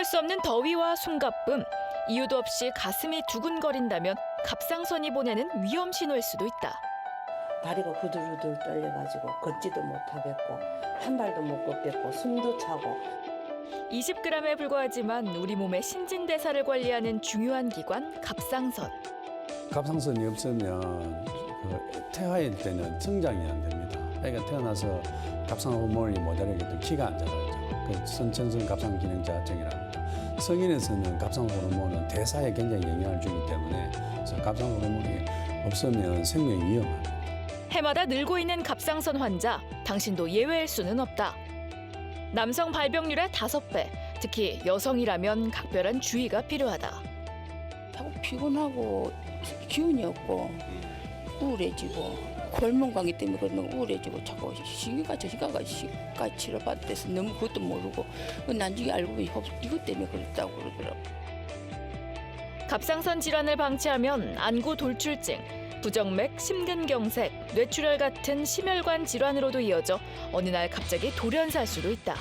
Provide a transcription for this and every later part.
참을 수 없는 더위와 숨가쁨, 이유도 없이 가슴이 두근거린다면 갑상선이 보내는 위험 신호일 수도 있다. 다리가 후들후들 떨려가지고 걷지도 못하겠고 한 발도 못 걷겠고 숨도 차고. 20g에 불과하지만 우리 몸의 신진대사를 관리하는 중요한 기관 갑상선. 갑상선이 없으면 태아일 때는 성장이 안 됩니다. 애가 태어나서 갑상 호르몬이 모자라게 되면 키가 안 자라죠. 그 선천성 갑상 기능 저하증이라고 합니다. 성인에서는 갑상 호르몬은 대사에 굉장히 영향을 주기 때문에 그래서 갑상 호르몬이 없으면 생명이 위험합니다. 해마다 늘고 있는 갑상선 환자, 당신도 예외일 수는 없다. 남성 발병률의 5배, 특히 여성이라면 각별한 주의가 필요하다. 자꾸 피곤하고 기운이 없고 우울해지고 골문광기 때문에 그런 우울해지고 자꾸 시기가 치료받아서 너무 그것도 모르고 나중에 알고 보니 이것 때문에 그랬다고 그러더라고. 갑상선 질환을 방치하면 안구 돌출증, 부정맥, 심근경색, 뇌출혈 같은 심혈관 질환으로도 이어져 어느 날 갑자기 돌연살 수도 있다.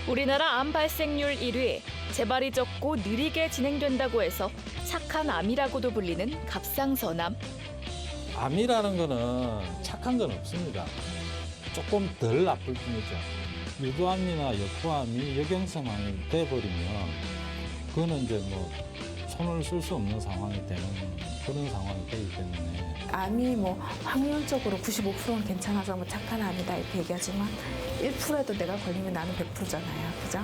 우리나라 암 발생률 1위, 재발이 적고 느리게 진행된다고 해서 착한 암이라고도 불리는 갑상선암. 암이라는 거는 착한 건 없습니다. 조금 덜 나쁠 뿐이죠. 유두암이나 역부암이 역경성암이 돼버리면 그거는 이제 뭐 손을 쓸 수 없는 상황이 되는 그런 상황이 되기 때문에 암이 뭐 확률적으로 95%는 괜찮아서 뭐 착한 암이다 이렇게 얘기하지만 1%라도 내가 걸리면 나는 100%잖아요. 그죠?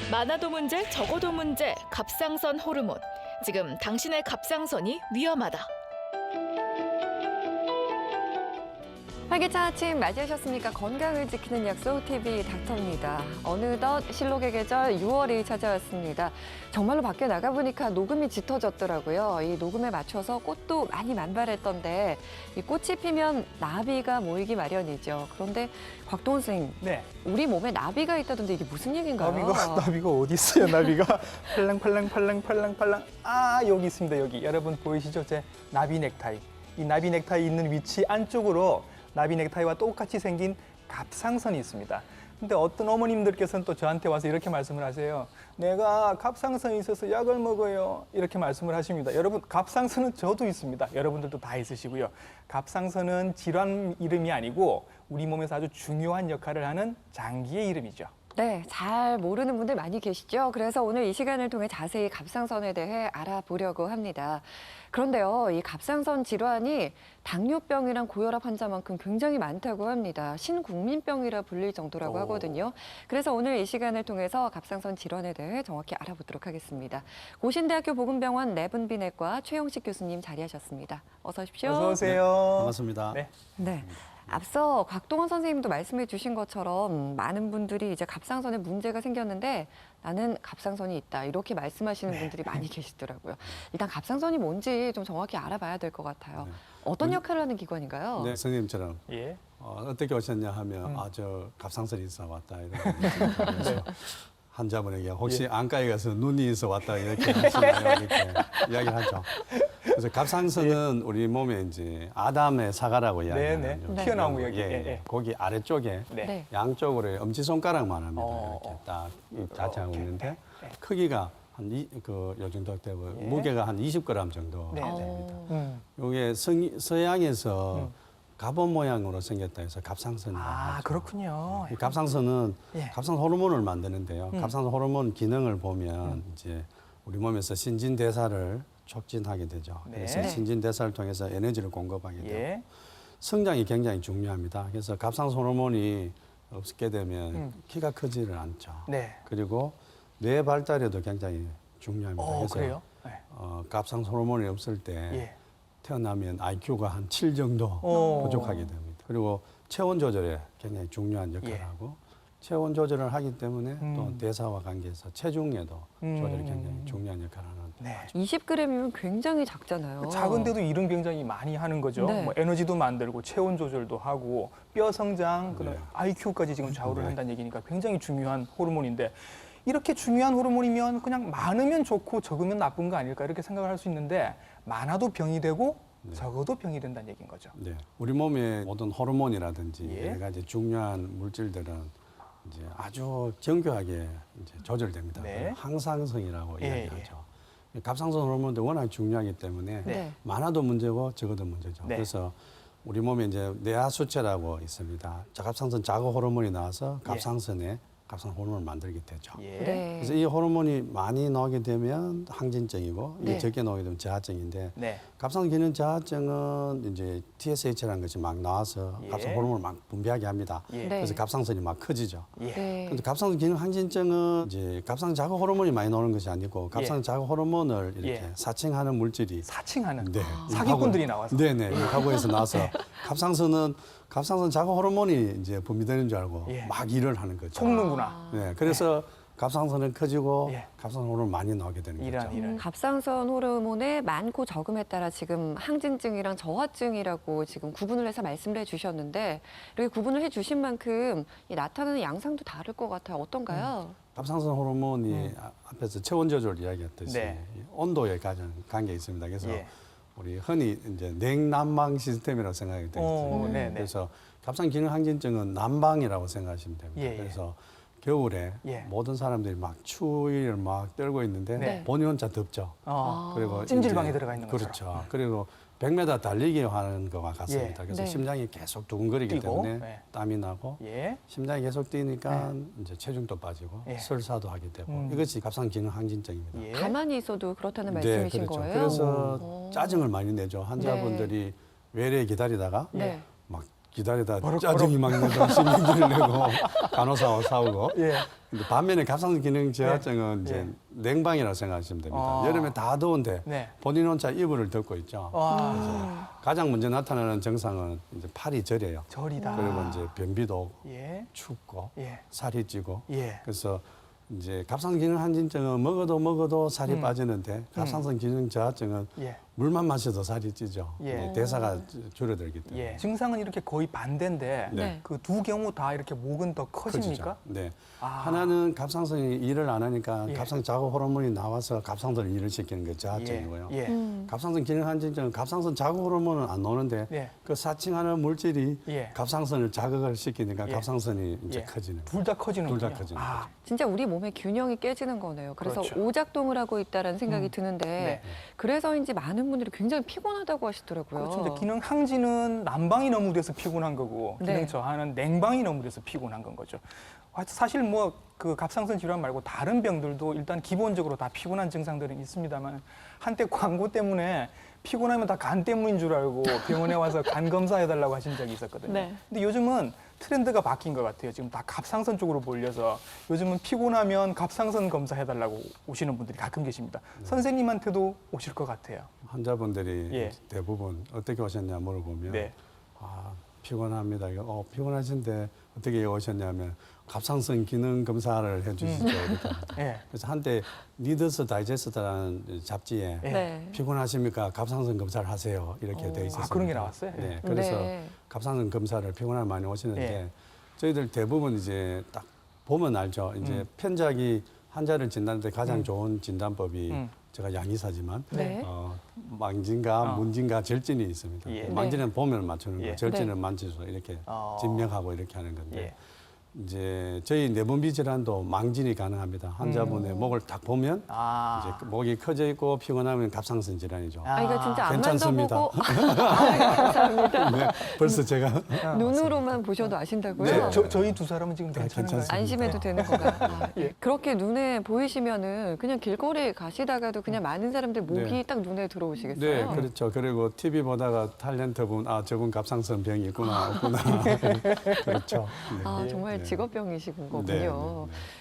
많아도 문제, 적어도 문제, 갑상선 호르몬. 지금 당신의 갑상선이 위험하다. 활기찬 아침 맞이하셨습니까? 건강을 지키는 약속 TV 닥터입니다. 어느덧 실록의 계절 6월이 찾아왔습니다. 정말로 밖에 나가보니까 녹음이 짙어졌더라고요. 이 녹음에 맞춰서 꽃도 많이 만발했던데 이 꽃이 피면 나비가 모이기 마련이죠. 그런데 곽동원 선생님, 네. 우리 몸에 나비가 있다던데 이게 무슨 얘기인가요? 나비가 어디 있어요? 나비가 팔랑팔랑. 아, 여기 있습니다. 여기. 여러분 보이시죠? 제 나비 넥타이. 이 나비 넥타이 있는 위치 안쪽으로 나비 넥타이와 똑같이 생긴 갑상선이 있습니다. 근데 어떤 어머님들께서는 또 저한테 와서 이렇게 말씀을 하세요. 내가 갑상선이 있어서 약을 먹어요. 이렇게 말씀을 하십니다. 여러분, 갑상선은 저도 있습니다. 여러분들도 다 있으시고요. 갑상선은 질환 이름이 아니고 우리 몸에서 아주 중요한 역할을 하는 장기의 이름이죠. 네, 잘 모르는 분들 많이 계시죠? 그래서 오늘 이 시간을 통해 자세히 갑상선에 대해 알아보려고 합니다. 그런데요, 이 갑상선 질환이 당뇨병이랑 고혈압 환자만큼 굉장히 많다고 합니다. 신국민병이라 불릴 정도라고 하거든요. 그래서 오늘 이 시간을 통해서 갑상선 질환에 대해 정확히 알아보도록 하겠습니다. 고신대학교 보건병원 내분비내과 최영식 교수님 자리하셨습니다. 어서 오십시오. 어서 오세요. 반갑습니다. 네. 네. 앞서 곽동원 선생님도 말씀해 주신 것처럼 많은 분들이 이제 갑상선에 문제가 생겼는데 나는 갑상선이 있다 이렇게 말씀하시는 분들이 많이 계시더라고요. 일단 갑상선이 뭔지 좀 정확히 알아봐야 될 것 같아요. 어떤 역할을 하는 기관인가요? 네, 선생님처럼 예. 어떻게 오셨냐 하면 저 갑상선이 있어 왔다 이런 네. 환자분에게 혹시 안과에 가서 눈이 있어 왔다 이렇게 하시나요? 이렇게 이야기를 하죠. 그래서 갑상선은 우리 몸에 이제 아담의 사과라고 이야기하는 네. 튀어나온 거 여기. 거기 아래쪽에 네. 네. 양쪽으로 엄지손가락만 합니다. 이렇게 딱 자체하고 있는데 크기가 요 정도 되고 무게가 한 20g 정도 네. 됩니다. 이게 서양에서 갑옷 모양으로 생겼다 해서 갑상선이라고 아, 하죠. 그렇군요. 이 갑상선은 예. 갑상선 호르몬을 만드는데요. 갑상선 호르몬 기능을 보면 이제 우리 몸에서 신진대사를 촉진하게 되죠. 네. 그래서 네. 신진대사를 통해서 에너지를 공급하게 되고 예. 성장이 굉장히 중요합니다. 그래서 갑상선 호르몬이 없게 되면 키가 크지를 않죠. 네. 그리고 뇌 발달에도 굉장히 중요합니다. 그래서 그래요? 네. 갑상선 호르몬이 없을 때 예. 태어나면 IQ가 한 7 정도 부족하게 됩니다. 그리고 체온 조절에 굉장히 중요한 역할을 하고 체온 조절을 하기 때문에 또 대사와 관계해서 체중에도 조절이 굉장히 중요한 역할을 하는 네. 20g이면 굉장히 작잖아요. 작은데도 일은 굉장히 많이 하는 거죠. 네. 뭐 에너지도 만들고 체온 조절도 하고 뼈 성장, 그다음에 IQ까지 지금 좌우를 한다는 얘기니까 굉장히 중요한 호르몬인데 이렇게 중요한 호르몬이면 그냥 많으면 좋고 적으면 나쁜 거 아닐까 이렇게 생각을 할 수 있는데 많아도 병이 되고 적어도 병이 된다는 얘기인 거죠. 네. 우리 몸의 모든 호르몬이라든지 예. 여러 가지 중요한 물질들은 이제 아주 정교하게 이제 조절됩니다. 네. 항상성이라고 예, 이야기하죠. 갑상선 호르몬도 워낙 중요하기 때문에 네. 많아도 문제고 적어도 문제죠. 네. 그래서 우리 몸에 이제 내하수체라고 있습니다. 갑상선 자극 호르몬이 나와서 갑상선에 갑상 호르몬을 만들게 되죠. 예. 네. 그래서 이 호르몬이 많이 나오게 되면 항진증이고 네. 이게 적게 나오게 되면 저하증인데 네. 갑상 기능 저하증은 이제 TSH라는 것이 막 나와서 예. 갑상 호르몬을 막 분비하게 합니다. 예. 네. 그래서 갑상선이 막 커지죠. 예. 네. 근데 갑상 기능 항진증은 이제 갑상 자극 호르몬이 많이 나오는 것이 아니고 갑상 예. 자극 호르몬을 이렇게 예. 사칭하는 물질이 사칭하는 네. 사기꾼들이 나와서. 네네. 이 가구에서 나와서 갑상선 자극 호르몬이 이제 분비되는 줄 알고 예. 막 일을 하는 거죠. 속는구나. 네. 그래서 갑상선은 커지고 예. 갑상 호르몬 많이 나오게 되는 이런 거죠. 이런. 갑상선 호르몬의 많고 적음에 따라 지금 항진증이랑 저하증이라고 지금 구분을 해서 말씀을 해주셨는데 이렇게 구분을 해주신 만큼 이 나타나는 양상도 다를 것 같아요. 어떤가요? 갑상선 호르몬이 앞에서 체온 조절 이야기했듯이 네. 이 온도에 가장 관계 있습니다. 그래서 예. 우리 흔히 이제 냉난방 시스템이라고 생각이 되거든요. 네네. 그래서 갑상 기능 항진증은 난방이라고 생각하시면 됩니다. 예, 예. 그래서 겨울에 예. 모든 사람들이 막 추위를 막 떨고 있는데 네. 본인 혼자 덥죠. 그리고 찜질방에 이제 들어가 있는 것처럼. 그렇죠. 그리고 100m 달리기 하는 것과 같습니다. 예. 그래서 네. 심장이 계속 두근거리기 뛰고, 때문에 네. 땀이 나고 예. 심장이 계속 뛰니까 이제 체중도 빠지고 예. 설사도 하게 되고 음. 이것이 갑상 기능 항진증입니다. 예. 가만히 있어도 그렇다는 네, 말씀이신 그렇죠. 거예요? 그래서 오. 짜증을 많이 내죠. 환자분들이 외래 기다리다가 네. 막 기다리다 버럭버럭. 짜증이 막 나서 신경질을 내고 간호사와 싸우고. 예. 근데 반면에 갑상 기능 저하증은 이제 예. 냉방이라고 생각하시면 됩니다. 아. 여름에 다 더운데 네. 본인 혼자 이불을 덮고 있죠. 와. 가장 먼저 나타나는 증상은 이제 팔이 저려요. 절이다. 그리고 이제 변비도 오고 예. 춥고 예. 살이 찌고. 예. 그래서 이제 갑상 기능 항진증은 먹어도 살이 빠지는데 갑상선 기능 저하증은 예. 물만 마셔도 살이 찌죠. 예. 네, 대사가 줄어들기 때문에. 예. 증상은 이렇게 거의 반대인데 네. 그 두 경우 다 이렇게 목은 더 커집니까? 커지죠. 네. 아. 하나는 갑상선이 일을 안 하니까 예. 갑상 자극 호르몬이 나와서 갑상선을 일을 시키는 게 저하증이고요. 예. 예. 갑상선 기능 항진증은 갑상선 자극 호르몬은 안 나오는데 예. 그 사칭하는 물질이 예. 갑상선을 자극을 시키니까 예. 갑상선이 이제 예. 커지는 둘 다 커지는군요. 둘 다 커지는 아. 진짜 우리 몸의 균형이 깨지는 거네요. 그래서 그렇죠. 오작동을 하고 있다는 생각이 드는데 네. 그래서인지 많은 분들이 굉장히 피곤하다고 하시더라고요. 그렇죠. 이제 기능 항진은 난방이 너무 돼서 피곤한 거고 네. 기능 저하는 냉방이 너무 돼서 피곤한 건 거죠. 사실 뭐 그 갑상선 질환 말고 다른 병들도 일단 기본적으로 다 피곤한 증상들은 있습니다만 한때 광고 때문에 피곤하면 다 간 때문인 줄 알고 병원에 와서 간 검사해달라고 하신 적이 있었거든요. 네. 근데 요즘은 트렌드가 바뀐 것 같아요. 지금 다 갑상선 쪽으로 몰려서 요즘은 피곤하면 갑상선 검사해달라고 오시는 분들이 가끔 계십니다. 선생님한테도 오실 것 같아요. 환자분들이 예. 대부분 어떻게 오셨냐 물어보면 네. 아, 피곤합니다. 피곤하신데 어떻게 오셨냐면 갑상선 기능 검사를 해주시죠. 이렇게 합니다. 예. 그래서 한때 리더스 다이제스트라는 잡지에 예. 네. 피곤하십니까? 갑상선 검사를 하세요. 이렇게 돼 있었습니다. 그런 게 나왔어요? 네. 예. 그래서 네. 갑상선 검사를 피곤하면 많이 오시는데 예. 저희들 대부분 이제 딱 보면 알죠. 이제 편작이 환자를 진단할 때 가장 좋은 진단법이 제가 양의사지만 네. 망진과 문진과 절진이 있습니다. 예. 망진은 보면을 맞추는 예. 거, 절진은 네. 만져서 이렇게 어. 진명하고 이렇게 하는 건데 예. 이제 저희 내분비 질환도 망진이 가능합니다. 환자분의 목을 딱 보면 아. 이제 목이 커져 있고 피곤하면 갑상선 질환이죠. 아, 이거 진짜 안 괜찮습니다. 만져보고 감사합니다. 네, 벌써 제가 눈으로만 보셔도 아신다고요? 네. 저희 두 사람은 지금 괜찮은가요? 괜찮습니다. 안심해도 되는 건가요? 아, 예. 그렇게 눈에 보이시면은 그냥 길거리에 가시다가도 그냥 많은 사람들 목이 네. 딱 눈에 들어오시겠어요? 네, 그렇죠. 그리고 TV 보다가 탤런트분, 저분 갑상선 병이 있구나, 없구나. 그렇죠. 네. 아, 정말 네. 직업병이신 거군요. 네, 네, 네.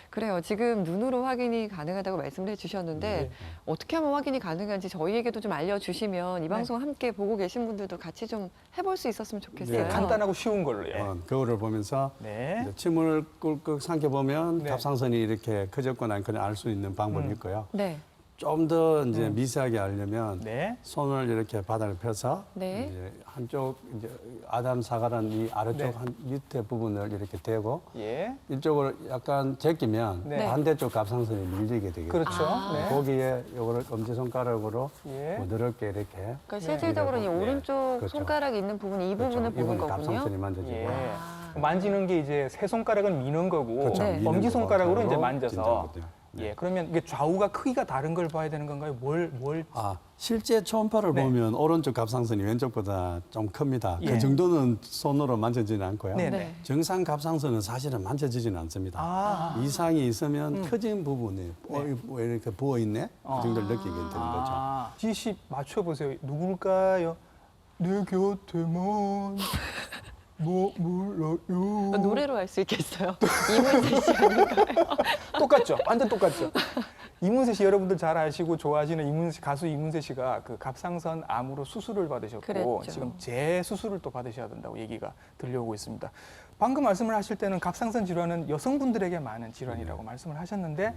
그래요. 지금 눈으로 확인이 가능하다고 말씀을 해주셨는데 네. 어떻게 하면 확인이 가능한지 저희에게도 좀 알려주시면 이 네. 방송 함께 보고 계신 분들도 같이 좀 해볼 수 있었으면 좋겠어요. 네, 간단하고 쉬운 걸로요. 거울을 보면서 네. 이제 침을 꿀꺽 삼켜보면 네. 갑상선이 이렇게 커졌거나 안 커졌거나 알 수 있는 방법이 있고요. 네. 좀 더 이제 미세하게 알려면 네. 손을 이렇게 바닥을 펴서 네. 이제 한쪽 이제 아담 사가란 이 아래쪽 네. 한 밑에 부분을 이렇게 대고 예. 이쪽으로 약간 제끼면 네. 반대쪽 갑상선이 밀리게 되겠죠. 그렇죠. 아. 네. 거기에 요거를 엄지손가락으로 예. 부드럽게 이렇게 그러니까 실질적으로 이 네. 오른쪽 그렇죠. 손가락이 있는 부분 이 부분을 보는 이번에 거군요. 갑상선이 만져지고 예. 아. 만지는 게 이제 세 손가락은 미는 거고 그렇죠. 네. 미는 엄지 거고 손가락으로 이제 발로 만져서. 진짜로 돼요. 네. 예, 그러면 이게 좌우가 크기가 다른 걸 봐야 되는 건가요? 뭘? 실제 초음파를 네. 보면 오른쪽 갑상선이 왼쪽보다 좀 큽니다. 예. 그 정도는 손으로 만져지는 않고요. 네, 네. 네. 정상 갑상선은 사실은 만져지지는 않습니다. 이상이 있으면 커진 부분이 왜 이렇게 부어 있네 그 정도를 느끼게 되는 거죠. 지희 씨 맞춰보세요. 누굴까요? 내 곁에만 뭐 몰라요. 노래로 할 수 있겠어요. 이문세 씨 아닌가요? 똑같죠? 완전 똑같죠? 이문세 씨 여러분들 잘 아시고 좋아하시는 가수 이문세 씨가 그 갑상선 암으로 수술을 받으셨고 그랬죠. 지금 재수술을 또 받으셔야 된다고 얘기가 들려오고 있습니다. 방금 말씀을 하실 때는 갑상선 질환은 여성분들에게 많은 질환이라고 말씀을 하셨는데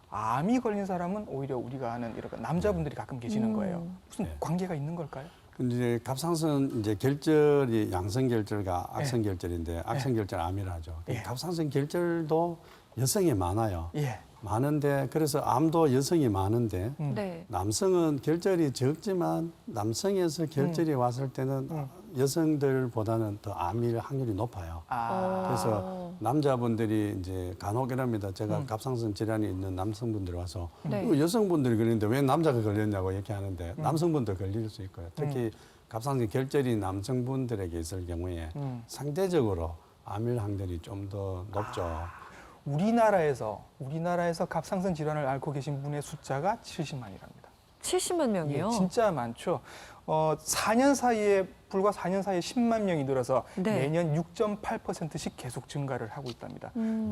암이 걸린 사람은 오히려 우리가 아는 이런 남자분들이 가끔 계시는 거예요. 무슨 네. 관계가 있는 걸까요? 이제 갑상선 이제 결절이 양성 결절과 악성 결절인데 악성 결절 암이라죠. 예. 갑상선 결절도 여성이 많아요. 예. 많은데 그래서 암도 여성이 많은데 네. 남성은 결절이 적지만 남성에서 결절이 왔을 때는 여성들보다는 더 암일 확률이 높아요. 그래서 남자분들이 이제 간혹 이랍니다. 제가 갑상선 질환이 있는 남성분들 와서 네. 이거 여성분들이 걸리는데 왜 남자가 걸렸냐고 얘기하는데 남성분도 걸릴 수 있고요. 특히 갑상선 결절이 남성분들에게 있을 경우에 상대적으로 암일 확률이 좀 더 높죠. 우리나라에서 갑상선 질환을 앓고 계신 분의 숫자가 70만이랍니다. 70만 명이요? 예, 진짜 많죠. 4년 사이에 불과 4년 사이에 10만 명이 늘어서 네. 매년 6.8%씩 계속 증가를 하고 있답니다.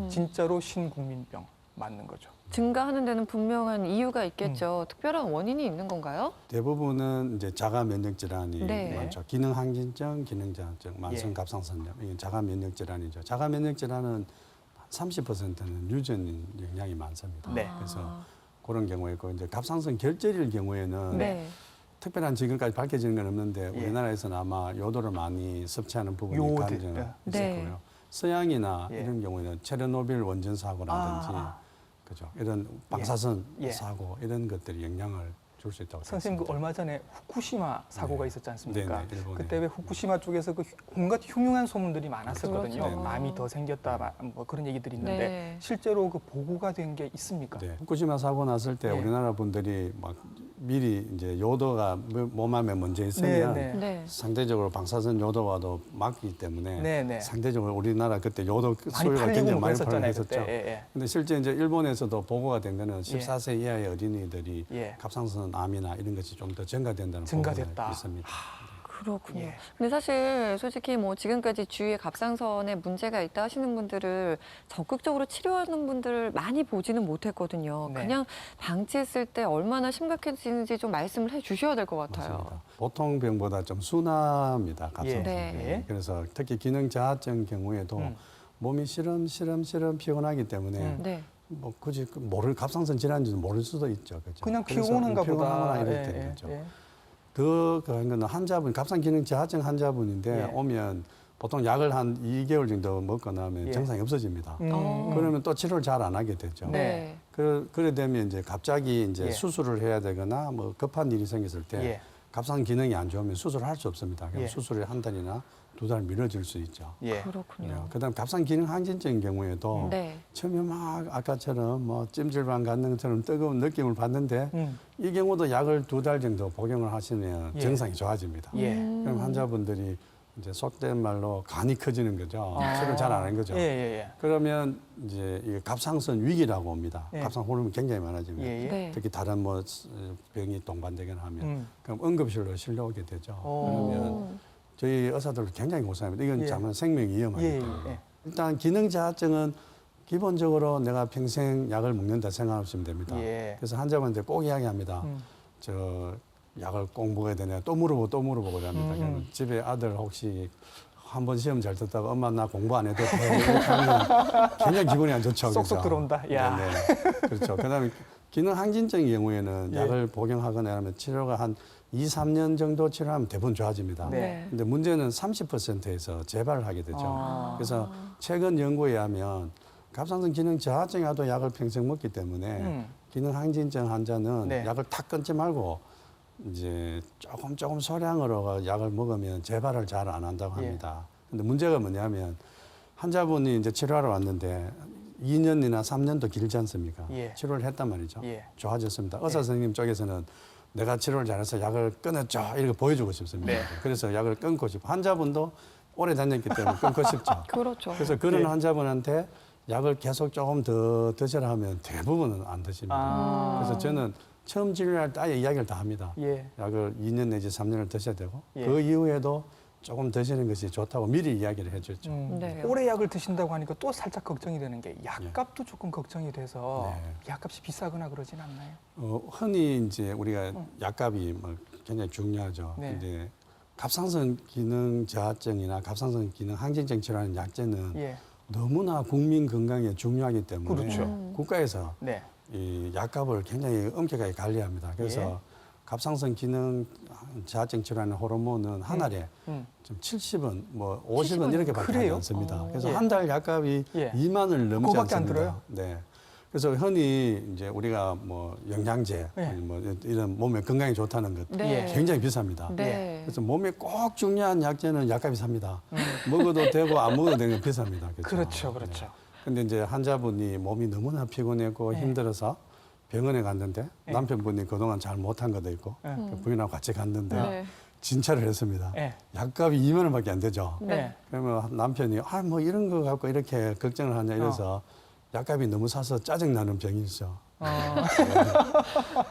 진짜로 신국민병 맞는 거죠. 증가하는 데는 분명한 이유가 있겠죠. 특별한 원인이 있는 건가요? 대부분은 이제 자가 면역 질환이 네. 많죠. 기능 항진증, 기능 저하증, 만성 예. 갑상선염 이게 자가 면역 질환이죠. 자가 면역 질환은 30%는 유전 영향이 많습니다. 네. 그래서 그런 경우에 있고 이제 갑상선 결절일 경우에는 네. 특별한 지금까지 밝혀지는 건 없는데 예. 우리나라에서는 아마 요도를 많이 섭취하는 부분이 요오드. 가능성이 있을 네. 거고요. 서양이나 예. 이런 경우에는 체르노빌 원전 사고라든지 그죠 이런 방사선 예. 사고 이런 것들이 영향을 줄 수 있다고 선생님 그 생각합니다. 얼마 전에 후쿠시마 사고가 네. 있었지 않습니까? 네, 네, 일본에. 그때 왜 후쿠시마 쪽에서 그 온갖 흉흉한 소문들이 많았었거든요. 그렇죠. 암이 더 생겼다 뭐 그런 얘기들이 있는데 네. 실제로 그 보고가 된 게 있습니까? 네. 후쿠시마 사고 났을 때 예. 우리나라 분들이 막 미리 이제 요도가 몸 안에 먼저 있으면 네. 네. 상대적으로 방사선 요도와도 맞기 때문에 네, 네. 상대적으로 우리나라 그때 요도 많이 수요가 팔리고 굉장히 뭐 많이 그랬었잖아요 팔렸었죠. 그때. 예, 근데 실제 이제 일본에서도 보고가 된 거는 14세 이하의 어린이들이 예. 갑상선 암이나 이런 것이 좀 더 증가된다는 증가됐다. 보고가 있습니다. 그렇군요. 예. 근데 사실 솔직히 뭐 지금까지 주위에 갑상선에 문제가 있다 하시는 분들을 적극적으로 치료하는 분들을 많이 보지는 못했거든요. 네. 그냥 방치했을 때 얼마나 심각해지는지 좀 말씀을 해 주셔야 될 것 같아요. 맞습니다. 보통 병보다 좀 순합니다. 갑상선. 네. 병이. 그래서 특히 기능 저하증 경우에도 몸이 시름 피곤하기 때문에 네. 뭐 굳이 갑상선 질환인지도 모를 수도 있죠. 그죠? 그냥 그래서 피곤한가 보다. 피곤하거나 이럴 예, 때 예, 있죠. 예. 더 그런 거는 환자분 갑상 기능 저하증 환자분인데 예. 오면 보통 약을 한 2개월 정도 먹고 나면 예. 증상이 없어집니다. 어. 그러면 또 치료를 잘 안 하게 되죠. 네. 그래 되면 이제 갑자기 이제 예. 수술을 해야 되거나 뭐 급한 일이 생겼을 때 예. 갑상 기능이 안 좋으면 수술을 할 수 없습니다. 그럼 예. 수술이 한 달이나 두 달 미뤄질 수 있죠. 예. 그렇군요. 그다음 갑상 기능 항진증인 경우에도 네. 처음에 막 아까처럼 뭐 찜질방 갔는 것처럼 뜨거운 느낌을 받는데 이 경우도 약을 두 달 정도 복용을 하시면 예. 증상이 좋아집니다. 예. 그럼 환자분들이 이제 속된 말로 간이 커지는 거죠. 아. 치료를 잘 안 하는 거죠. 예, 예, 그러면 이제 이게 갑상선 위기라고 옵니다. 예. 갑상 호르몬이 굉장히 많아지면 예. 예. 네. 특히 다른 뭐 병이 동반되거나 하면 음. 그럼 응급실로 실려오게 되죠. 오. 그러면 저희 의사들 굉장히 고생합니다. 이건 예. 정말 생명이 위험하기 예, 때문에. 예. 일단 기능 저하증은 기본적으로 내가 평생 약을 먹는다 생각하시면 됩니다. 예. 그래서 환자분한테 꼭 이야기합니다. 저 약을 꼭 먹어야 되냐 또 물어보고 그럽니다. 그러면 집에 아들 혹시 한 번 시험 잘 듣다가 엄마 나 공부 안 해도 돼 이렇게 하면 굉장히 기분이 안 좋죠. 쏙쏙 그죠? 들어온다. 야. 네네. 그렇죠. 그다음에 기능 항진증의 경우에는 예. 약을 복용하거나 하면 치료가 한 2, 3년 정도 치료하면 대부분 좋아집니다. 네. 근데 문제는 30%에서 재발을 하게 되죠. 아. 그래서 최근 연구에 의하면 갑상선 기능 저하증에 와도 약을 평생 먹기 때문에 기능 항진증 환자는 네. 약을 탁 끊지 말고 이제 조금 소량으로 약을 먹으면 재발을 잘 안 한다고 예. 합니다. 근데 문제가 뭐냐면 환자분이 이제 치료하러 왔는데 2년이나 3년도 길지 않습니까? 예. 치료를 했단 말이죠. 예. 좋아졌습니다. 의사 선생님 쪽에서는 내가 치료를 잘해서 약을 끊었죠. 이렇게 보여주고 싶습니다. 네. 그래서 약을 끊고 싶고 환자분도 오래 다녔기 때문에 끊고 싶죠. 그렇죠. 그래서 그런 예. 환자분한테 약을 계속 조금 더 드시라 하면 대부분은 안 드십니다. 아. 그래서 저는 처음 진료할 때 아예 이야기를 다 합니다. 예. 약을 2년 내지 3년을 드셔야 되고 예. 그 이후에도 조금 드시는 것이 좋다고 미리 이야기를 해줬죠. 네. 오래 약을 드신다고 하니까 또 살짝 걱정이 되는 게 약값도 조금 걱정이 돼서 네. 약값이 비싸거나 그러진 않나요? 흔히 이제 우리가 약값이 뭐 굉장히 중요하죠. 네. 근데 갑상선 기능 저하증이나 갑상선 기능 항진증 질환의 약제는 예. 너무나 국민 건강에 중요하기 때문에 그렇죠. 국가에서 네. 이 약값을 굉장히 엄격하게 관리합니다. 그래서 예. 갑상선 기능 저하증 질환의 호르몬은 한 알에 좀 70원, 뭐 50원 이렇게밖에 하지 그래요? 않습니다. 그래서 예. 한 달 약값이 예. 2만 원을 넘지 그거밖에 안 않습니다. 들어요? 네. 그래서 흔히 이제 우리가 뭐 영양제, 예. 뭐 이런 몸에 건강에 좋다는 것 네. 굉장히 비쌉니다. 네. 그래서 몸에 꼭 중요한 약제는 약값이 삽니다. 먹어도 되고 안 먹어도 되는 건 비쌉니다. 그렇죠, 그렇죠. 근데 이제 환자분이 몸이 너무나 피곤했고 네. 힘들어서 병원에 갔는데 네. 남편분이 그동안 잘 못한 것도 있고 네. 그 부인하고 같이 갔는데 네. 진찰을 했습니다. 네. 약값이 2만 원밖에 안 되죠. 네. 그러면 남편이 뭐 이런 거 갖고 이렇게 걱정을 하냐 이래서 약값이 너무 사서 짜증나는 병이죠.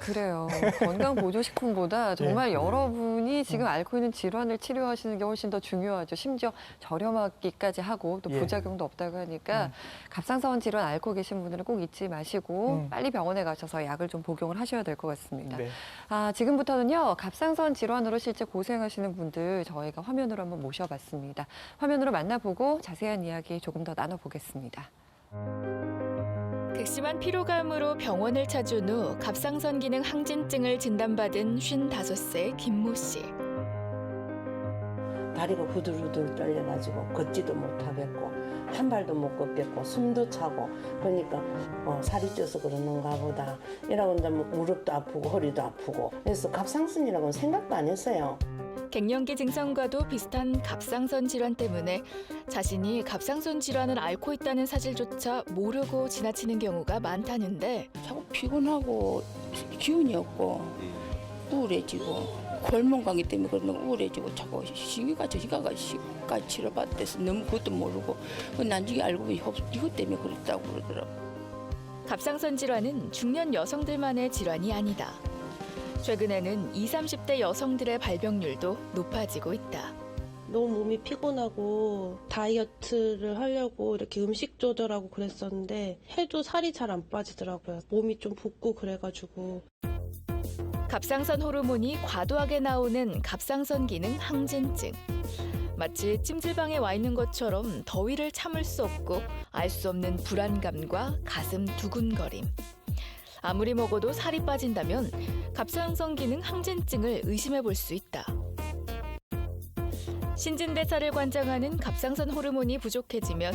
그래요. 건강보조식품보다 정말 예. 여러분이 지금 앓고 있는 질환을 치료하시는 게 훨씬 더 중요하죠. 심지어 저렴하기까지 하고 또 예. 부작용도 없다고 하니까 갑상선 질환 앓고 계신 분들은 꼭 잊지 마시고 빨리 병원에 가셔서 약을 좀 복용을 하셔야 될 것 같습니다. 네. 지금부터는요. 갑상선 질환으로 실제 고생하시는 분들 저희가 화면으로 한번 모셔봤습니다. 화면으로 만나보고 자세한 이야기 조금 더 나눠보겠습니다. 극심한 피로감으로 병원을 찾은 후 갑상선 기능 항진증을 진단받은 55세 김모 씨. 다리가 후들후들 떨려가지고 걷지도 못하겠고 한 발도 못 걷겠고 숨도 차고 그러니까 살이 쪄서 그러는가 보다 이러고 이제 무릎도 아프고 허리도 아프고 그래서 갑상선이라고는 생각도 안 했어요. 갱년기 증상과도 비슷한 갑상선 질환 때문에 자신이 갑상선 질환을 앓고 있다는 사실조차 모르고 지나치는 경우가 많다는데 자꾸 피곤하고 기운이 없고 우울해지고 골문감기 때문에 그런 거 우울해지고 자꾸 시기가 저기가 치료받대서 너무 그것도 모르고 나중에 알고 보니 이것 때문에 그랬다고 그러더라고. 갑상선 질환은 중년 여성들만의 질환이 아니다. 최근에는 20, 30대 여성들의 발병률도 높아지고 있다. 너무 몸이 피곤하고 다이어트를 하려고 이렇게 음식 조절하고 그랬었는데 해도 살이 잘 안 빠지더라고요. 몸이 좀 붓고 그래가지고. 갑상선 호르몬이 과도하게 나오는 갑상선 기능 항진증. 마치 찜질방에 와 있는 것처럼 더위를 참을 수 없고 알 수 없는 불안감과 가슴 두근거림. 아무리 먹어도 살이 빠진다면 갑상선 기능 항진증을 의심해 볼 수 있다. 신진대사를 관장하는 갑상선 호르몬이 부족해지면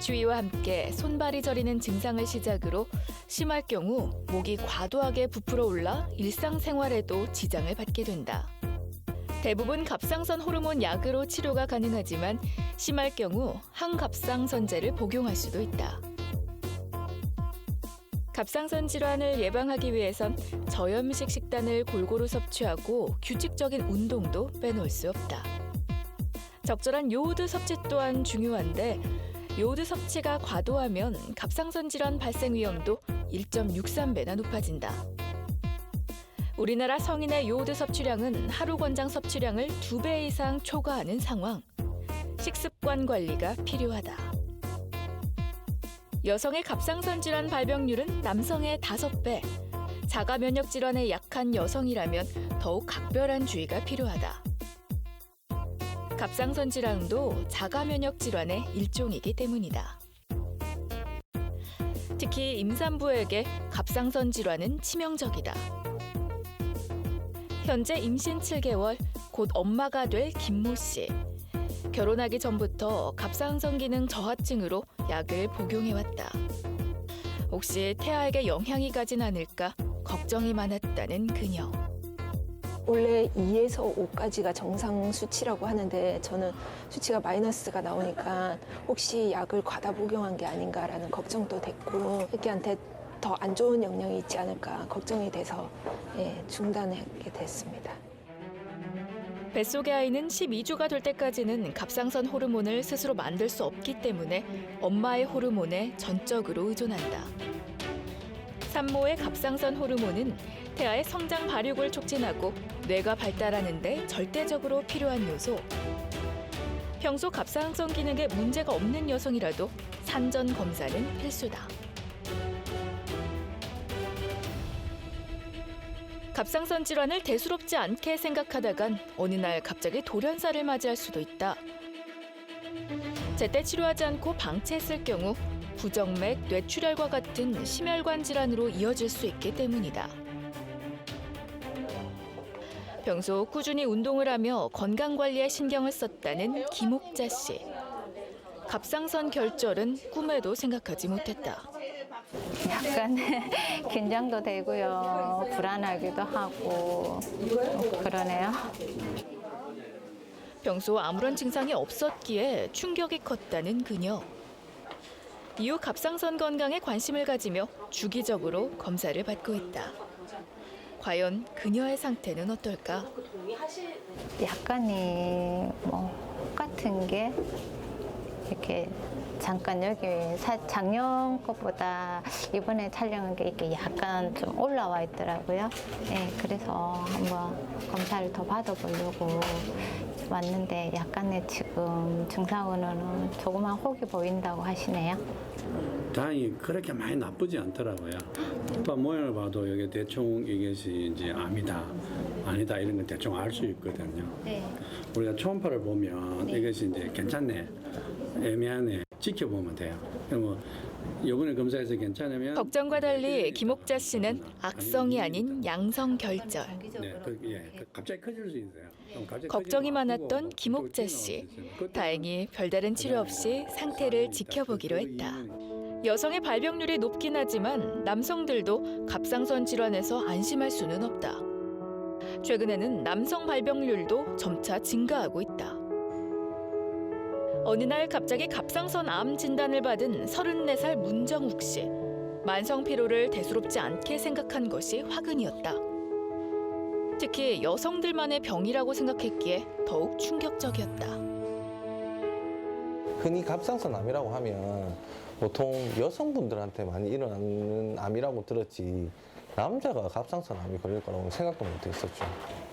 추위와 함께 손발이 저리는 증상을 시작으로 심할 경우 목이 과도하게 부풀어 올라 일상생활에도 지장을 받게 된다. 대부분 갑상선 호르몬 약으로 치료가 가능하지만 심할 경우 항갑상선제를 복용할 수도 있다. 갑상선 질환을 예방하기 위해선 저염식 식단을 골고루 섭취하고 규칙적인 운동도 빼놓을 수 없다. 적절한 요오드 섭취 또한 중요한데 요오드 섭취가 과도하면 갑상선 질환 발생 위험도 1.63배나 높아진다. 우리나라 성인의 요오드 섭취량은 하루 권장 섭취량을 2배 이상 초과하는 상황. 식습관 관리가 필요하다. 여성의 갑상선 질환 발병률은 남성의 5배. 자가 면역 질환에 약한 여성이라면 더욱 각별한 주의가 필요하다. 갑상선 질환도 자가 면역 질환의 일종이기 때문이다. 특히 임산부에게 갑상선 질환은 치명적이다. 현재 임신 7개월, 곧 엄마가 될 김모 씨. 결혼하기 전부터 갑상선 기능 저하증으로 약을 복용해왔다. 혹시 태아에게 영향이 가진 않을까 걱정이 많았다는 그녀. 원래 2에서 5까지가 정상 수치라고 하는데 저는 수치가 마이너스가 나오니까 혹시 약을 과다 복용한 게 아닌가라는 걱정도 됐고 애기한테 더 안 좋은 영향이 있지 않을까 걱정이 돼서 중단하게 됐습니다. 뱃속의 아이는 12주가 될 때까지는 갑상선 호르몬을 스스로 만들 수 없기 때문에 엄마의 호르몬에 전적으로 의존한다. 산모의 갑상선 호르몬은 태아의 성장 발육을 촉진하고 뇌가 발달하는 데 절대적으로 필요한 요소. 평소 갑상선 기능에 문제가 없는 여성이라도 산전 검사는 필수다. 갑상선 질환을 대수롭지 않게 생각하다간 어느 날 갑자기 돌연사를 맞이할 수도 있다. 제때 치료하지 않고 방치했을 경우 부정맥, 뇌출혈과 같은 심혈관 질환으로 이어질 수 있기 때문이다. 평소 꾸준히 운동을 하며 건강관리에 신경을 썼다는 김옥자 씨. 갑상선 결절은 꿈에도 생각하지 못했다. 약간 긴장도 되고요. 불안하기도 하고 그러네요. 평소 아무런 증상이 없었기에 충격이 컸다는 그녀. 이후 갑상선 건강에 관심을 가지며 주기적으로 검사를 받고 있다. 과연 그녀의 상태는 어떨까? 약간이 같은 게 이렇게 잠깐 여기 작년 것보다 이번에 촬영한 게 이렇게 약간 좀 올라와 있더라고요. 그래서 한번 검사를 더 받아보려고 왔는데 약간의 지금 증상으로는 조그만 혹이 보인다고 하시네요. 다행히 그렇게 많이 나쁘지 않더라고요. 오빠 모양을 봐도 여기 대충 이것이 이제 암이다, 아니다 이런 건 대충 알 수 있거든요. 네. 우리가 초음파를 보면 이것이 이제 괜찮네, 애매하네, 지켜보면 돼요. 그럼 이번에 검사해서 괜찮으면 걱정과 달리 김옥자 씨는 악성이 아닌 양성 결절. 갑자기 커질 수 있어요. 걱정이 많았던 김옥자 씨. 다행히 별다른 치료 없이 상태를 지켜보기로 했다. 여성의 발병률이 높긴 하지만 남성들도 갑상선 질환에서 안심할 수는 없다. 최근에는 남성 발병률도 점차 증가하고 있다. 어느 날 갑자기 갑상선 암 진단을 받은 34살 문정욱 씨. 만성 피로를 대수롭지 않게 생각한 것이 화근이었다. 특히 여성들만의 병이라고 생각했기에 더욱 충격적이었다. 흔히 갑상선 암이라고 하면 보통 여성분들한테 많이 일어나는 암이라고 들었지 남자가 갑상선 암이 걸릴 거라고 생각도 못했었죠.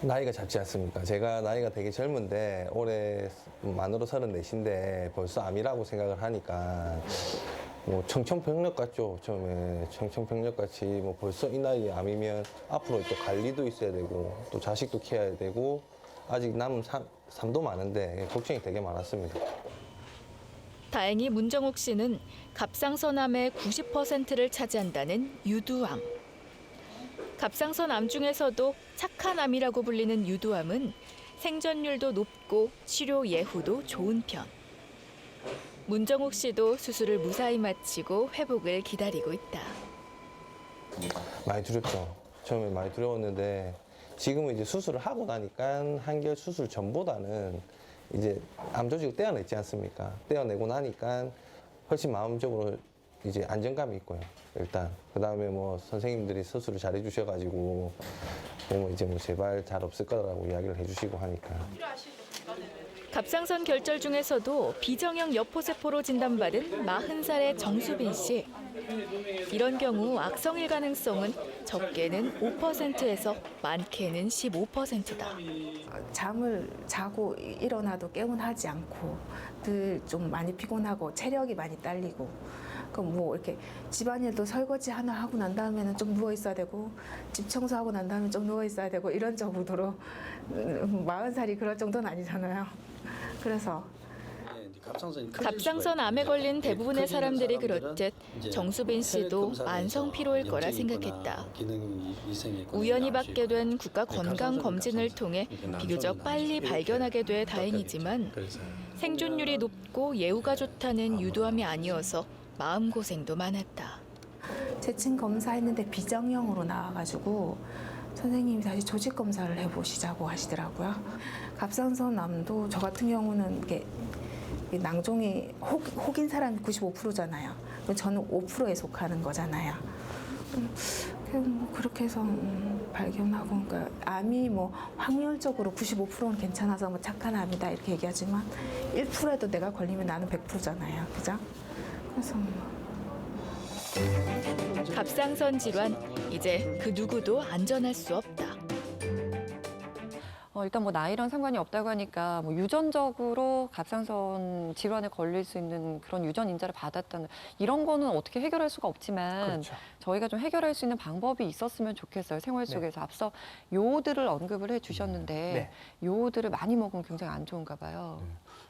나이가 작지 않습니까? 제가 나이가 되게 젊은데 올해 만으로 34인데 벌써 암이라고 생각을 하니까 청천벽력 같죠. 처음에 청천벽력 같이 벌써 이 나이에 암이면 앞으로 또 관리도 있어야 되고 또 자식도 키워야 되고 아직 남은 삶도 많은데 걱정이 되게 많았습니다. 다행히 문정욱 씨는 갑상선암의 90%를 차지한다는 유두암. 갑상선 암 중에서도 착한 암이라고 불리는 유두암은 생존율도 높고 치료 예후도 좋은 편. 문정욱 씨도 수술을 무사히 마치고 회복을 기다리고 있다. 많이 두렵죠. 처음에 많이 두려웠는데 지금은 이제 수술을 하고 나니까 한결 수술 전보다는 이제 암 조직을 떼어냈지 않습니까? 떼어내고 나니까 훨씬 마음적으로 이제 안정감이 있고요. 일단 그다음에 선생님들이 수술을 잘해 주셔가지고 이제 제발 잘 없을 거라고 이야기를 해주시고 하니까. 갑상선 결절 중에서도 비정형 여포세포로 진단받은 40살의 정수빈 씨. 이런 경우 악성일 가능성은 적게는 5%에서 많게는 15%다. 잠을 자고 일어나도 개운하지 않고 늘 좀 많이 피곤하고 체력이 많이 딸리고 그럼 이렇게 집안일도 설거지 하나 하고 난 다음에는 좀 누워 있어야 되고 집 청소하고 난 다음에 좀 누워 있어야 되고 이런 정도로 40살이 그럴 정도는 아니잖아요. 그래서 갑상선 암에 걸린 대부분의 사람들이 그렇듯 정수빈 씨도 만성 피로일 거라 생각했다. 우연히 받게 된 국가 건강 검진을 통해 비교적 빨리 발견하게 돼 다행이지만 생존율이 높고 예후가 좋다는 유두암이 아니어서 마음고생도 많았다. 재침 검사했는데 비정형으로 나와가지고 선생님이 다시 조직 검사를 해보시자고 하시더라고요. 갑상선암도 저 같은 경우는 이게 낭종이 혹인 사람이 95%잖아요. 저는 5%에 속하는 거잖아요. 그렇게 해서 발견하고, 그러니까 암이 뭐 확률적으로 95%는 괜찮아서 뭐 착한 암이다 이렇게 얘기하지만 1%라도 내가 걸리면 나는 100%잖아요, 그죠? 그래서 갑상선 질환, 이제 그 누구도 안전할 수 없다. 일단 뭐 나이랑 상관이 없다고 하니까 뭐 유전적으로 갑상선 질환에 걸릴 수 있는 그런 유전 인자를 받았다는 이런 거는 어떻게 해결할 수가 없지만 그렇죠. 저희가 좀 해결할 수 있는 방법이 있었으면 좋겠어요. 생활 속에서. 앞서 요오드를 언급을 해 주셨는데 요오드를 많이 먹으면 굉장히 안 좋은가 봐요.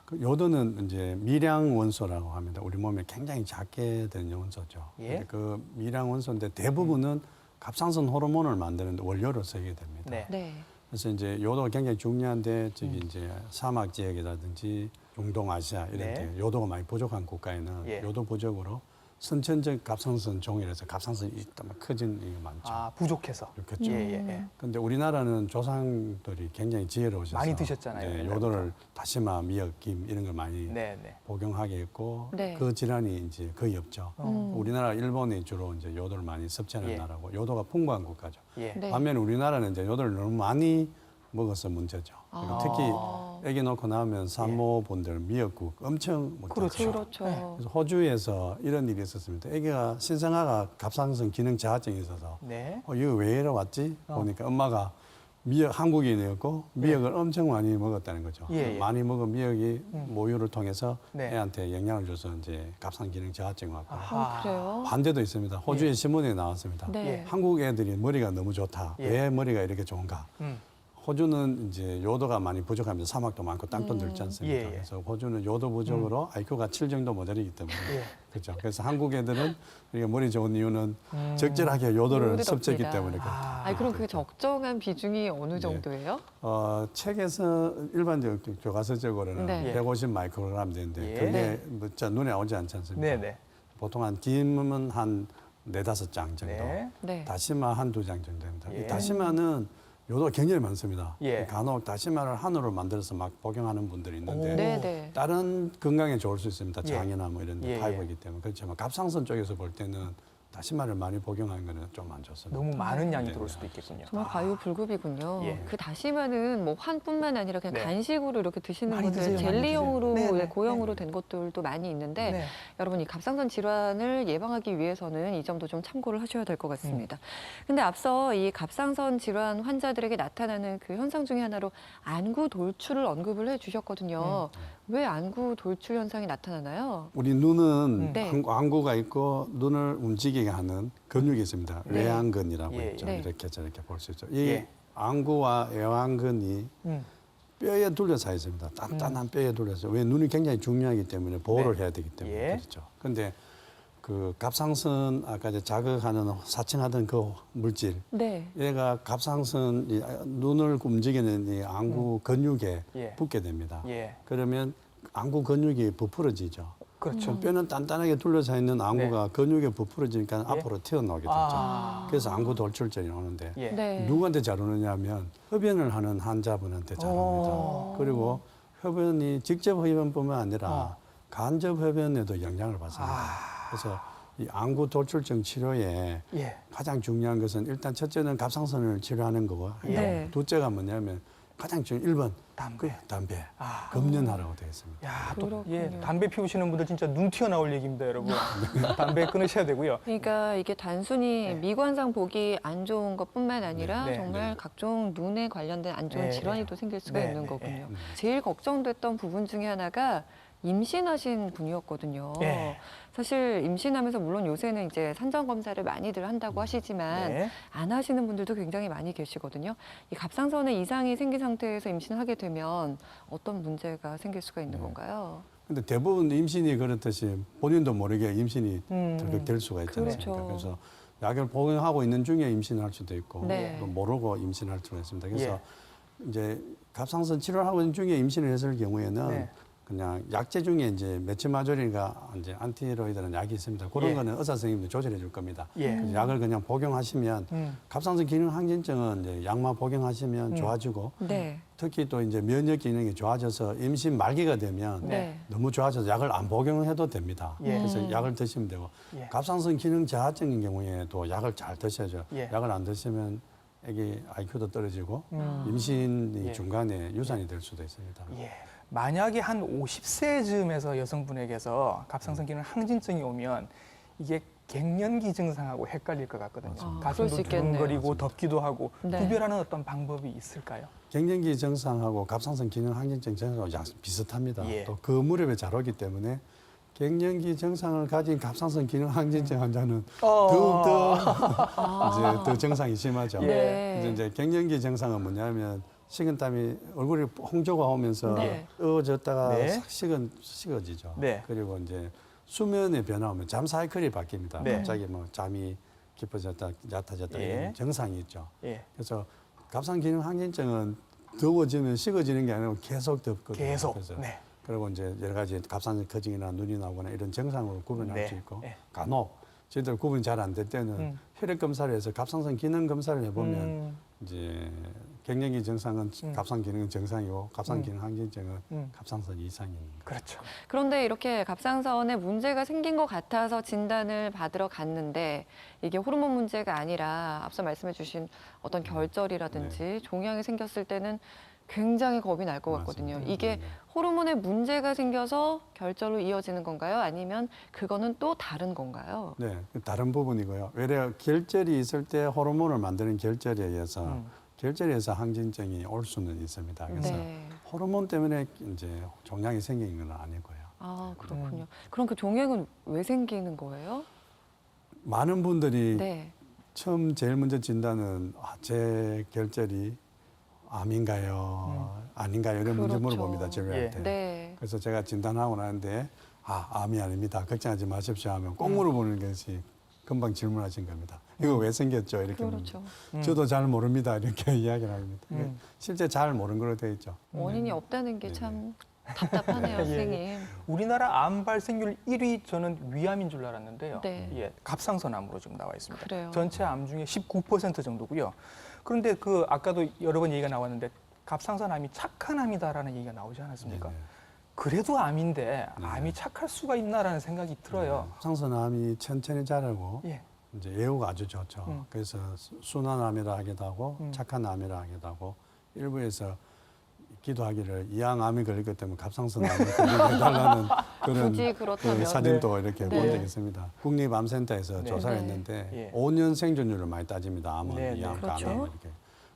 그 요도는 이제 미량 원소라고 합니다. 우리 몸에 굉장히 작게 되는 원소죠. 예. 근데 그 미량 원소인데 대부분은 갑상선 호르몬을 만드는 원료로 쓰게 됩니다. 네. 네. 그래서 이제 요도가 굉장히 중요한데 저기 이제 사막 지역이라든지 중동 아시아 이런 네. 데 요도가 많이 부족한 국가에는 예. 요도 부족으로 선천적 갑상선 종이라서 갑상선이 일단 막 커진 게 많죠. 아, 부족해서. 그렇겠죠. 예. 근데 우리나라는 조상들이 굉장히 지혜로우셔서 많이 드셨잖아요, 이제 옛날부터. 요도를 다시마, 미역, 김 이런 걸 많이 네. 복용하게 했고 네. 그 질환이 이제 거의 없죠. 우리나라, 일본이 주로 이제 요도를 많이 섭취하는 예. 나라고 요도가 풍부한 국가죠. 예. 네. 반면 우리나라는 이제 요도를 너무 많이 먹어서 문제죠. 그리고 특히 아기 놓고 나면 산모분들 미역국 엄청 먹죠. 그렇죠. 그렇죠. 그래서 호주에서 이런 일이 있었습니다. 아기가 신생아가 갑상선 기능 저하증이 있어서 네. 이거 왜 이래 왔지? 보니까 엄마가 미역 한국인이었고 미역을 엄청 많이 먹었다는 거죠. 예. 많이 먹은 미역이 모유를 통해서 네. 애한테 영향을 줘서 이제 갑상 기능 저하증이 왔고 그래요? 반대도 있습니다. 호주의 신문에 나왔습니다. 네. 한국 애들이 머리가 너무 좋다. 예. 왜 머리가 이렇게 좋은가? 음. 호주는 이제 요도가 많이 부족하면서 사막도 많고 땅도 넓지 않습니까? 예. 그래서 호주는 요도 부족으로 IQ가 7 정도 모자라기 때문에 예. 그렇죠. 그래서 한국 애들은 우리가 머리 좋은 이유는 적절하게 요도를 요오드 섭취했기 덕분이다. 때문에 그렇다. 아니, 그럼 그 적정한 비중이 어느 정도예요? 책에서 일반적 교과서적으로는 네. 150 마이크로그램 되는데 예. 그게 뭐 눈에 오지 않지 않습니까? 네네. 보통 한 김은 한 4-5장 정도, 네. 네. 다시마 한두 장 정도 됩니다. 예. 이 다시마는 요도가 굉장히 많습니다. 예. 간혹 다시마를 한우로 만들어서 막 복용하는 분들이 있는데 네, 네. 다른 건강에 좋을 수 있습니다. 예. 장이나 뭐 이런 데 예, 파이버이기 때문에. 그렇지만 갑상선 쪽에서 볼 때는 다시마를 많이 복용하는 거는 좀 안 좋습니다. 너무 많은 양이 네. 들어올 수도 있겠군요. 정말 과유불급이군요. 예. 그 다시마는 뭐 환뿐만 아니라 그냥 네. 간식으로 이렇게 드시는 많이 분들, 드세요, 많이 젤리용으로 드세요. 네, 네, 고형으로 된 것들도 많이 있는데 네. 여러분 이 갑상선 질환을 예방하기 위해서는 이 점도 좀 참고를 하셔야 될 것 같습니다. 근데 앞서 이 갑상선 질환 환자들에게 나타나는 그 현상 중에 하나로 안구 돌출을 언급을 해주셨거든요. 왜 안구 돌출 현상이 나타나나요? 우리 눈은 네. 안구가 있고 눈을 움직이게 하는 근육이 있습니다. 네. 외안근이라고 예, 있죠. 네. 이렇게 저렇게 볼 수 있죠. 이 예. 안구와 외안근이 음. 뼈에 둘러싸여 있습니다. 단단한 뼈에 둘러서 왜 눈이 굉장히 중요하기 때문에 보호를 네. 해야 되기 때문에 예. 그렇죠. 근데 그 갑상선 아까 이제 자극하는 사칭하던 그 물질 네. 얘가 갑상선 이 눈을 움직이는 이 안구 근육에 예. 붙게 됩니다. 예. 그러면 안구 근육이 부풀어지죠. 그렇죠. 뼈는 단단하게 둘러싸여 있는 안구가 근육에 부풀어지니까 앞으로 튀어나오게 되죠. 아. 그래서 안구 돌출증이 오는데 예. 네. 누구한테 잘 오느냐면 흡연을 하는 환자분한테 잘 옵니다. 그리고 흡연이 직접 흡연뿐만 아니라 간접 흡연에도 영향을 받습니다. 그래서 이 안구 돌출증 치료에 예. 가장 중요한 것은 일단 첫째는 갑상선을 치료하는 거고 네. 둘째가 뭐냐면 가장 중요한 1번 담배. 금연하라고 되어 있습니다. 야, 또 그렇군요. 예, 담배 피우시는 분들 진짜 눈 튀어나올 얘기입니다, 여러분. 담배 끊으셔야 되고요. 그러니까 이게 단순히 미관상 보기 안 좋은 것뿐만 아니라 네. 정말 각종 눈에 관련된 안 좋은 네. 질환이 또 생길 수가 네. 있는 네. 거군요. 제일 걱정됐던 부분 중에 하나가 임신하신 분이었거든요. 예. 사실 임신하면서 물론 요새는 이제 산전 검사를 많이들 한다고 하시지만 네. 안 하시는 분들도 굉장히 많이 계시거든요. 이 갑상선에 이상이 생긴 상태에서 임신을 하게 되면 어떤 문제가 생길 수가 있는 건가요? 근데 대부분 임신이 그렇듯이 본인도 모르게 임신이 덜컥 될 수가 있지 않습니까? 그렇죠. 그래서 약을 복용하고 있는 중에 임신할 수도 있고 네. 또 모르고 임신할 수가 있습니다. 그래서 예. 이제 갑상선 치료를 하고 있는 중에 임신을 했을 경우에는 네. 그냥 약제 중에 이제 메치마조린과 이제 안티로이드라는 약이 있습니다. 그런 예. 거는 의사 선생님도 조절해 줄 겁니다. 예. 그래서 약을 그냥 복용하시면 갑상선 기능 항진증은 이제 약만 복용하시면 좋아지고 네. 특히 또 이제 면역 기능이 좋아져서 임신 말기가 되면 네. 너무 좋아져서 약을 안 복용해도 됩니다. 예. 그래서 약을 드시면 되고 예. 갑상선 기능 저하증인 경우에도 약을 잘 드셔야죠. 예. 약을 안 드시면 애기 IQ도 떨어지고 임신이 예. 중간에 유산이 될 수도 있습니다. 예. 만약에 한 50세쯤에서 여성분에게서 갑상선 기능 항진증이 오면 이게 갱년기 증상하고 헷갈릴 것 같거든요. 그럴 가슴도 수 있겠네요. 두근거리고 덥기도 하고 네. 구별하는 어떤 방법이 있을까요? 갱년기 증상하고 갑상선 기능 항진증 증상하고 비슷합니다. 예. 또 그 무렵에 잘 오기 때문에 갱년기 증상을 가진 갑상선 기능 항진증 환자는 더욱더 이제 더 증상이 심하죠. 네. 그래서 이제 갱년기 증상은 뭐냐면 식은땀이 얼굴에 홍조가 오면서 네. 어졌다가 네. 싹 식어지죠. 네. 그리고 이제 수면의 변화 오면 잠 사이클이 바뀝니다. 네. 갑자기 뭐 잠이 깊어졌다, 얕아졌다 예. 이런 증상이 있죠. 예. 그래서 갑상 기능 항진증은 더워지면 식어지는 게 아니고 계속 덥거든요. 계속. 그래서 네. 그리고 이제 여러 가지 갑상선 커징이나 눈이 나오거나 이런 증상으로 구분할 네. 수 있고 네. 간혹 저희들 구분이 잘 안 될 때는 혈액 검사를 해서 갑상선 기능 검사를 해보면 이제 갱년기 증상은 갑상 기능은 정상이고 갑상 기능 항진증은 갑상선 이상인 거예요. 그렇죠. 그런데 이렇게 갑상선에 문제가 생긴 것 같아서 진단을 받으러 갔는데 이게 호르몬 문제가 아니라 앞서 말씀해 주신 어떤 결절이라든지 종양이 생겼을 때는 굉장히 겁이 날 것 같거든요. 맞습니다. 이게 호르몬에 문제가 생겨서 결절로 이어지는 건가요? 아니면 그거는 또 다른 건가요? 네, 다른 부분이고요. 왜냐 결절이 있을 때 호르몬을 만드는 결절에 의해서 결절에서 항진증이 올 수는 있습니다. 그래서 네. 호르몬 때문에 이제 종양이 생기는 건 아니고요. 아, 그렇군요. 그럼 그 종양은 왜 생기는 거예요? 많은 분들이 네. 처음 제일 먼저 진단은 제 결절이 암인가요? 아닌가요? 이런 문제 그렇죠. 물어봅니다. 진료할 예. 때. 네. 그래서 제가 진단하고 나는데 암이 아닙니다. 걱정하지 마십시오 하면 꼭 물어보는 것이 금방 질문하신 겁니다. 이거 왜 생겼죠? 이렇게 그렇죠. 묻습니다. 저도 잘 모릅니다. 이렇게 이야기를 합니다. 실제 잘 모르는 걸로 되어 있죠. 원인이 없다는 게 참 답답하네요, 선생님. 우리나라 암 발생률 1위 저는 위암인 줄 알았는데요. 네. 예, 갑상선암으로 지금 나와 있습니다. 그래요. 전체 암 중에 19% 정도고요. 그런데 그 아까도 여러 번 얘기가 나왔는데 갑상선암이 착한 암이다라는 얘기가 나오지 않았습니까? 네네. 그래도 암인데 암이 착할 수가 있나라는 생각이 들어요. 갑상선암이 천천히 자라고 예. 이제 예후가 아주 좋죠. 그래서 순한 암이라 하기도 하고 착한 암이라 하기도 하고 일부에서 기도하기를 이왕 암이 걸릴 것 때문에 갑상선암을 걸리게 해달라는 그런 굳이 그렇다면. 그 사진도 이렇게 네. 본 적이 있습니다. 국립암센터에서 네. 조사를 네. 했는데 예. 5년 생존율을 많이 따집니다. 암은 네, 네. 이암, 그렇죠. 간암 이렇게.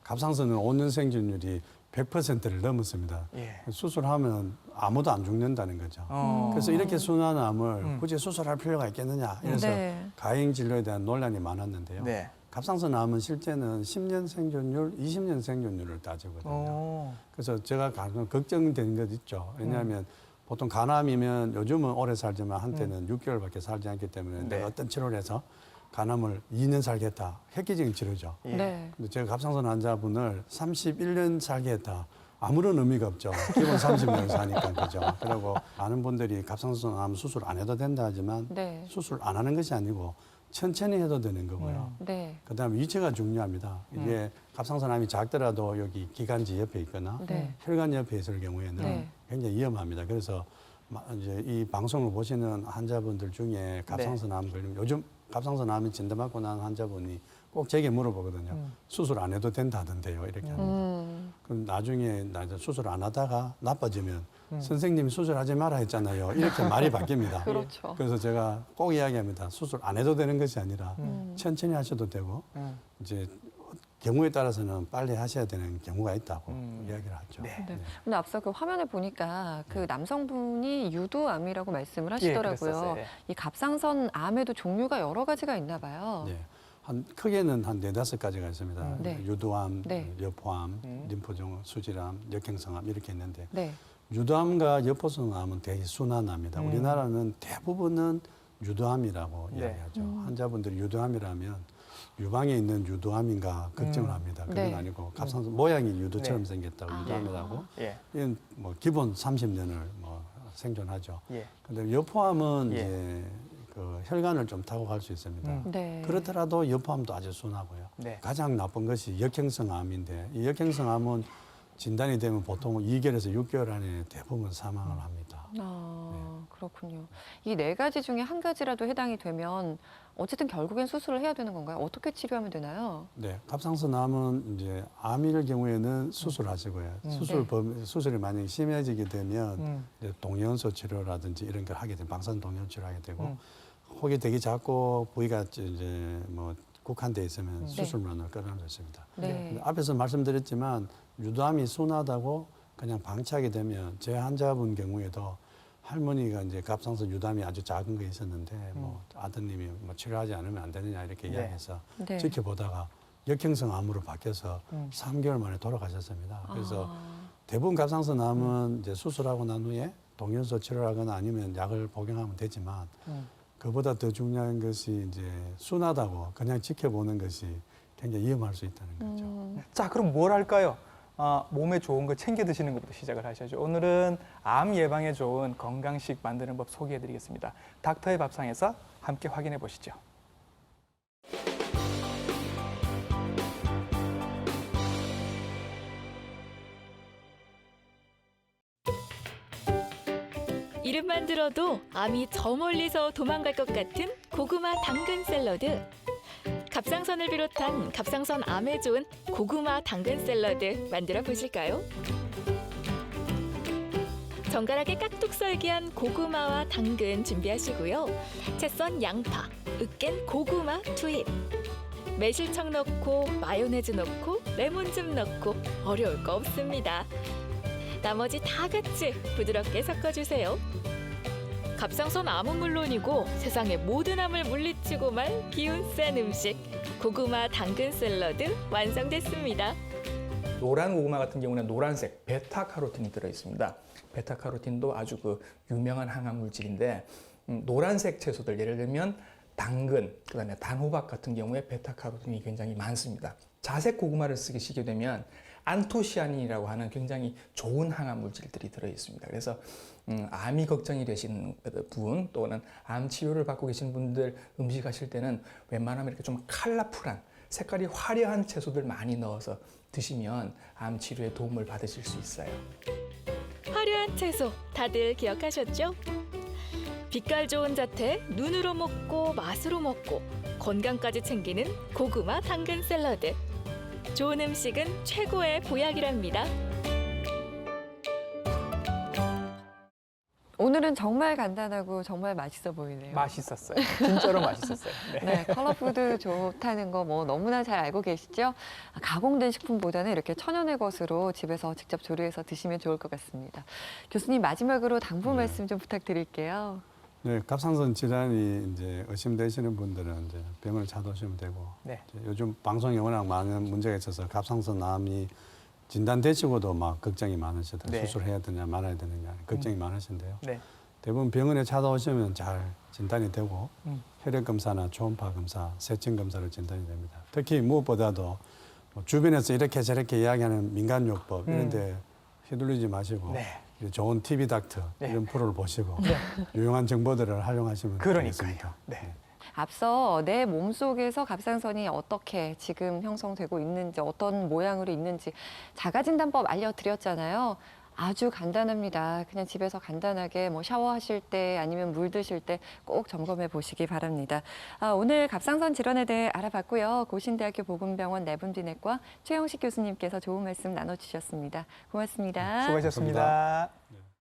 갑상선은 5년 생존율이 100%를 넘었습니다. 예. 수술하면 아무도 안 죽는다는 거죠. 그래서 이렇게 순한 암을 굳이 수술할 필요가 있겠느냐 이래서 네. 가행 진료에 대한 논란이 많았는데요. 네. 갑상선 암은 실제는 10년 생존율, 20년 생존율을 따지거든요. 그래서 제가 가끔 걱정되는 것 있죠. 왜냐하면 보통 간암이면 요즘은 오래 살지만 한때는 6개월밖에 살지 않기 때문에 네. 내가 어떤 치료를 해서 간암을 2년 살겠다. 획기적인 치료죠. 예. 네. 근데 제가 갑상선 환자분을 31년 살게 했다. 아무런 의미가 없죠. 기본 30년 사니까 그죠. 그리고 많은 분들이 갑상선 암 수술 안 해도 된다 하지만 네. 수술 안 하는 것이 아니고 천천히 해도 되는 거고요. 네. 그다음에 위치가 중요합니다. 이게 갑상선 암이 작더라도 여기 기관지 옆에 있거나 네. 혈관 옆에 있을 경우에는 네. 굉장히 위험합니다. 그래서 이제 이 방송을 보시는 환자분들 중에 갑상선 암 걸리면 요즘 갑상선 암이 진단받고 난 환자분이 꼭 제게 물어보거든요. 수술 안 해도 된다던데요. 이렇게 합니다. 그럼 나중에 수술 안 하다가 나빠지면 선생님이 수술하지 마라 했잖아요. 이렇게 말이 바뀝니다. 그렇죠. 그래서 제가 꼭 이야기합니다. 수술 안 해도 되는 것이 아니라 천천히 하셔도 되고 이제 경우에 따라서는 빨리 하셔야 되는 경우가 있다고 이야기를 하죠. 네. 네. 근데 앞서 그 화면을 보니까 그 남성분이 유두암이라고 말씀을 하시더라고요. 그랬었어요. 예. 이 갑상선 암에도 종류가 여러 가지가 있나 봐요. 네. 크게는 한 4-5가지가 있습니다. 네. 유두암, 네. 여포암, 림포종, 수질암, 역행성암 이렇게 있는데 네. 유두암과 여포성암은 되게 순환암이다. 우리나라는 대부분은 유두암이라고 네. 이야기하죠. 환자분들이 유두암이라면 유방에 있는 유두암인가 걱정을 합니다. 그건 네. 아니고 갑상선 모양이 유두처럼 네. 생겼다고 유두암이라고. 예. 이건 뭐 기본 30년을 뭐 생존하죠. 예. 근데 여포암은 예. 이제 그 혈관을 좀 타고 갈 수 있습니다. 네. 그렇더라도 여포암도 아주 순하고요. 네. 가장 나쁜 것이 역행성암인데 이 역행성암은 진단이 되면 보통 2개월에서 6개월 안에 대부분 사망을 합니다. 그렇군요. 이 네 가지 중에 한 가지라도 해당이 되면 어쨌든 결국엔 수술을 해야 되는 건가요? 어떻게 치료하면 되나요? 네, 갑상선암은 이제 암일 경우에는 수술하시고요. 수술이 만약에 심해지게 되면 이제 동연소 치료라든지 이런 걸 하게 되면 방사선 동연 치료하게 되고 혹이 되게 작고 부위가 이제 뭐 국한돼 있으면 수술만으로 끊어낼 수 있습니다. 네. 앞에서 말씀드렸지만 유도암이 순하다고 그냥 방치하게 되면 제 환자분 경우에도 할머니가 이제 갑상선 유담이 아주 작은 거 있었는데 뭐 아드님이 뭐 치료하지 않으면 안 되느냐 이렇게 네. 이야기해서 네. 지켜보다가 역행성 암으로 바뀌어서 3개월 만에 돌아가셨습니다. 그래서 대부분 갑상선암은 이제 수술하고 난 후에 동연소 치료를 하거나 아니면 약을 복용하면 되지만 그보다 더 중요한 것이 이제 순하다고 그냥 지켜보는 것이 굉장히 위험할 수 있다는 거죠. 자, 그럼 뭘 할까요? 몸에 좋은 거 챙겨 드시는 것부터 시작을 하셔야죠. 오늘은 암 예방에 좋은 건강식 만드는 법 소개해 드리겠습니다. 닥터의 밥상에서 함께 확인해 보시죠. 이름만 들어도 암이 저 멀리서 도망갈 것 같은 고구마 당근 샐러드. 갑상선을 비롯한 갑상선 암에 좋은 고구마 당근 샐러드 만들어 보실까요? 정갈하게 깍둑 썰기한 고구마와 당근 준비하시고요. 채 썬 양파, 으깬 고구마 투입. 매실청 넣고 마요네즈 넣고 레몬즙 넣고 어려울 거 없습니다. 나머지 다 같이 부드럽게 섞어주세요. 갑상선 암은 물론이고 세상의 모든 암을 물리치고 말 기운 센 음식 고구마 당근 샐러드 완성됐습니다. 노란 고구마 같은 경우는 노란색 베타카로틴이 들어 있습니다. 베타카로틴도 아주 그 유명한 항암 물질인데 노란색 채소들 예를 들면 당근, 그다음에 단호박 같은 경우에 베타카로틴이 굉장히 많습니다. 자색 고구마를 쓰시게 되면 안토시아닌이라고 하는 굉장히 좋은 항암 물질들이 들어 있습니다. 그래서 암이 걱정이 되시는 분 또는 암 치료를 받고 계신 분들 음식하실 때는 웬만하면 이렇게 좀 컬러풀한 색깔이 화려한 채소들 많이 넣어서 드시면 암 치료에 도움을 받으실 수 있어요. 화려한 채소 다들 기억하셨죠? 빛깔 좋은 자태 눈으로 먹고 맛으로 먹고 건강까지 챙기는 고구마 당근 샐러드. 좋은 음식은 최고의 보약이랍니다. 오늘은 정말 간단하고 정말 맛있어 보이네요. 맛있었어요. 진짜로 맛있었어요. 네, 컬러푸드 좋다는 거 뭐 너무나 잘 알고 계시죠? 가공된 식품보다는 이렇게 천연의 것으로 집에서 직접 조리해서 드시면 좋을 것 같습니다. 교수님 마지막으로 당부 말씀 좀 부탁드릴게요. 네, 갑상선 질환이 이제 의심되시는 분들은 이제 병원을 찾아오시면 되고 네. 이제 요즘 방송에 워낙 많은 문제가 있어서 갑상선암이 진단되시고도 막 걱정이 많으시더라고요. 네. 수술해야 되냐 말아야 되느냐 걱정이 많으신데요. 네. 대부분 병원에 찾아오시면 잘 진단이 되고 혈액 검사나 초음파 검사, 세증 검사로 진단이 됩니다. 특히 무엇보다도 뭐 주변에서 이렇게 저렇게 이야기하는 민간요법 이런 데 휘둘리지 마시고 네. 좋은 TV 닥터 네. 이런 프로를 보시고 유용한 정보들을 활용하시면 그러니까요. 되겠습니다. 네. 앞서 내 몸속에서 갑상선이 어떻게 지금 형성되고 있는지 어떤 모양으로 있는지 자가진단법 알려드렸잖아요. 아주 간단합니다. 그냥 집에서 간단하게 뭐 샤워하실 때 아니면 물 드실 때 꼭 점검해 보시기 바랍니다. 오늘 갑상선 질환에 대해 알아봤고요. 고신대학교 보건병원 내분비내과 최영식 교수님께서 좋은 말씀 나눠주셨습니다. 고맙습니다. 수고하셨습니다. 네.